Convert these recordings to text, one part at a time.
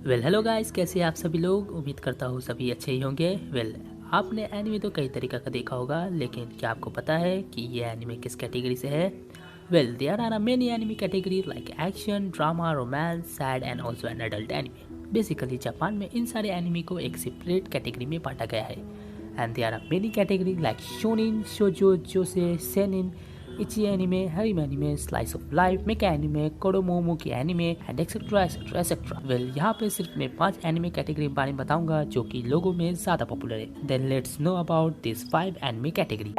Hello guys, कैसे हैं आप सभी लोग। उम्मीद करता हूँ सभी अच्छे ही होंगे। आपने एनिमे तो कई तरीक़ा का देखा होगा, लेकिन क्या आपको पता है कि ये एनिमे किस कैटेगरी से है। There are many anime category like action, drama, romance, sad and also an adult anime. Basically Japan में इन सारे एनिमे को एक सेपरेट कैटेगरी में बांटा गया है। And there are many category like shonen, shojo, josei, seinen, ecchi anime, harem anime, slice of life, mecha anime, kodomomuke anime and etcetera etcetera etcetera. यहाँ पे सिर्फ मैं 5 एनिमे कैटेगरी के बारे में बताऊंगा जो कि लोगों में ज्यादा पॉपुलर है। Then let's know about this 5 anime category.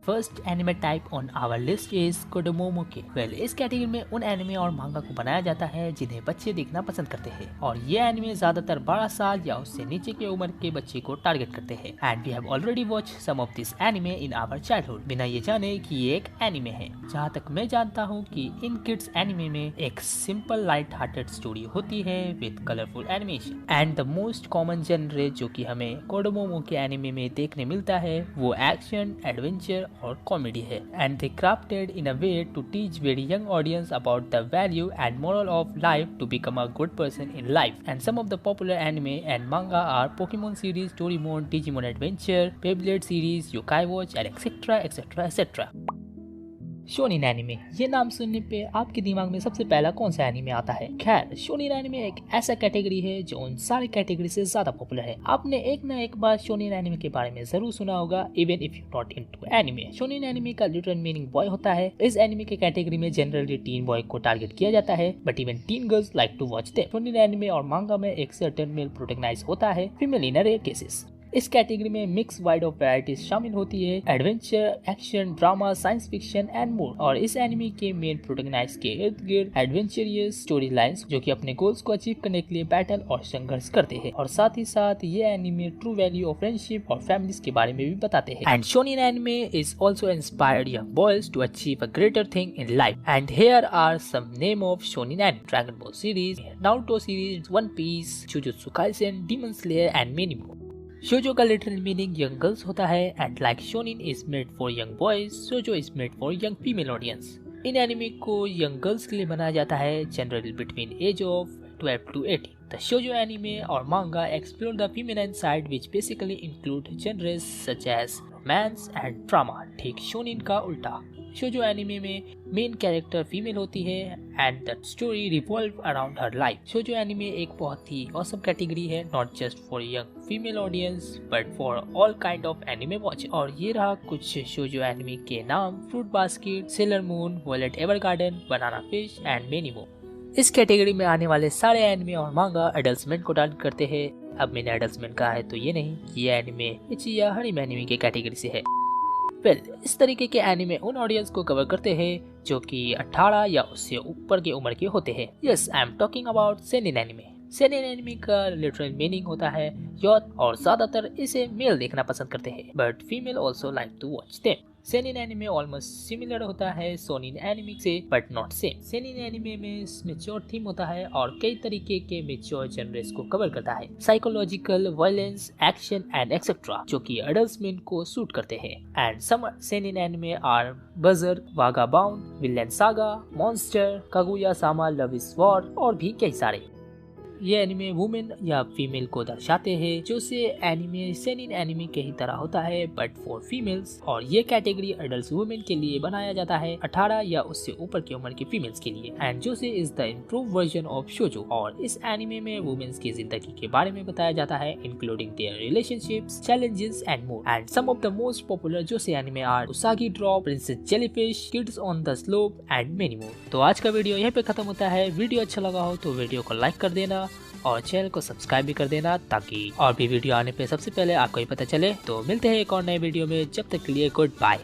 First anime type on our list is kodomomuke. इस कैटेगरी में उन एनिमे और मांगा को बनाया जाता है जिन्हें बच्चे देखना पसंद करते हैं, और ये एनिमे ज्यादातर 12 साल या उससे नीचे की उम्र के बच्चे को टारगेट करते हैं। And we have already watch some of this anime in our childhood, बिना ये जाने कि ये एक एनिमे है। जहाँ तक मैं जानता हूँ कि इन किड्स एनिमे में एक सिंपल लाइट हार्टेड स्टोरी होती है with colourful animation. And the most common genre जो कि हमें कोडोमोमोकी एनिमे में देखने मिलता है वो एक्शन, एडवेंचर और कॉमेडी है। And they crafted in a way to teach very young audience about the value and moral of life to become a good person in life. And some of the popular anime and manga are Pokemon series, Doraemon, Digimon adventure, Beyblade series, Yokai Watch and etcetera etcetera etcetera. Shonen anime, ये नाम सुनने पे आपके दिमाग में सबसे पहला कौन सा एनिमे आता है? खैर, शोनिन एनिमे एक ऐसा कैटेगरी है जो उन सारे कैटेगरी से ज्यादा पॉपुलर है। आपने एक ना एक बार शोनिन एनिमे के बारे में जरूर सुना होगा, even if you not into anime. Shonen anime का लिटरल मीनिंग बॉय होता है। इस एनिमे के कैटेगरी में जनरली टीन बॉय को टारगेट किया जाता है, but even teen girls like to watch them. Shonen anime और मांगा में एक सर्टेन मेल प्रोटैगनाइज होता है, फीमेल इन रेयर केसेस। इस कैटेगरी में मिक्स वाइड ऑफ वैरायटीज शामिल होती है, adventure, action, drama, science fiction and more. और इस एनिमे के मेन प्रोटैगनिस्ट के इर्द गिर्द एडवेंचरियस स्टोरी लाइन्स जो कि अपने गोल्स को अचीव करने के लिए बैटल और संघर्ष करते हैं, और साथ ही साथ ये anime true value of friendship और फैमिलीज के बारे में भी बताते हैं। And shonen anime is also inspired young boys to achieve a greater thing in life. And here are some name of shonen anime: Dragon Ball series, Naruto series, One Piece, Jujutsu Kaisen, Demon Slayer and many more. Shojo का literal meaning young girls होता है, and like shonen is made for young boys, Shojo is made for young female audience. इन anime को young girls के लिए बनाया जाता है, generally between age of 12 to 18. The shoujo anime or manga explore the feminine side, which basically include genres such as romance and drama. ठीक shonen का उल्टा। शोजो एनिमे में मेन कैरेक्टर फीमेल होती है and the story revolve around her life. Shojo anime एक बहुत ही awesome category है, not just for young female audience but for all kind of anime watcher. और ये रहा कुछ शोजो एनिमे के नाम: Fruit Basket, Sailor Moon, Violet Evergarden, Banana Fish and many more. इस कैटेगरी में आने वाले सारे एनिमे और मांगा एडल्टमेंट को टारगेट करते हैं। अब मैंने एडल्टमेंट कहा है तो ये नहीं कि ये एनिमे इची या हरिम एनिमे के कैटेगरी से है। इस तरीके के एनिमे उन ऑडियंस को कवर करते हैं जो कि 18 या उससे ऊपर की उम्र के होते हैं। Yes, I am talking about seinen anime. Seinen anime का लिटरल मीनिंग होता है यूथ, और ज्यादातर इसे मेल देखना पसंद करते हैं, but female also like to watch them. Seinen anime almost similar होता है सोनिन एनिमे से, but not same. Seinen anime में मैच्योर थीम होता है और कई तरीके के मैच्योर जनरेस को कवर करता है, psychological, violence, action and etcetera, जो कि एडल्ट्स को सूट करते हैं। And some seinen anime are Berserk, Vagabond, Vinland Saga, Monster, Kaguya Sama, Love is War और भी कई सारे। ये एनिमे वुमेन या फीमेल को दर्शाते हैं, जो से एनिमे सेनिन एनिमे के ही तरह होता है बट फॉर फीमेल्स। और ये कैटेगरी एडल्ट वुमेन के लिए बनाया जाता है, 18 या उससे ऊपर की उम्र के फीमेल्स के लिए। एंड जो से is the improve version of Shojo. और इस एनिमे में वुमेन्स की जिंदगी के बारे में बताया जाता है, including their relationships, challenges and more. And some of the most popular जो से anime are Usagi Drop, Princess Jellyfish, Kids on the Slope and many more. तो आज का वीडियो यहीं पे खत्म होता है। वीडियो अच्छा लगा हो तो वीडियो को लाइक कर देना और चैनल को सब्सक्राइब भी कर देना, ताकि और भी वीडियो आने पे सबसे पहले आपको ही पता चले। तो मिलते हैं एक और नए वीडियो में, जब तक के लिए गुड बाय।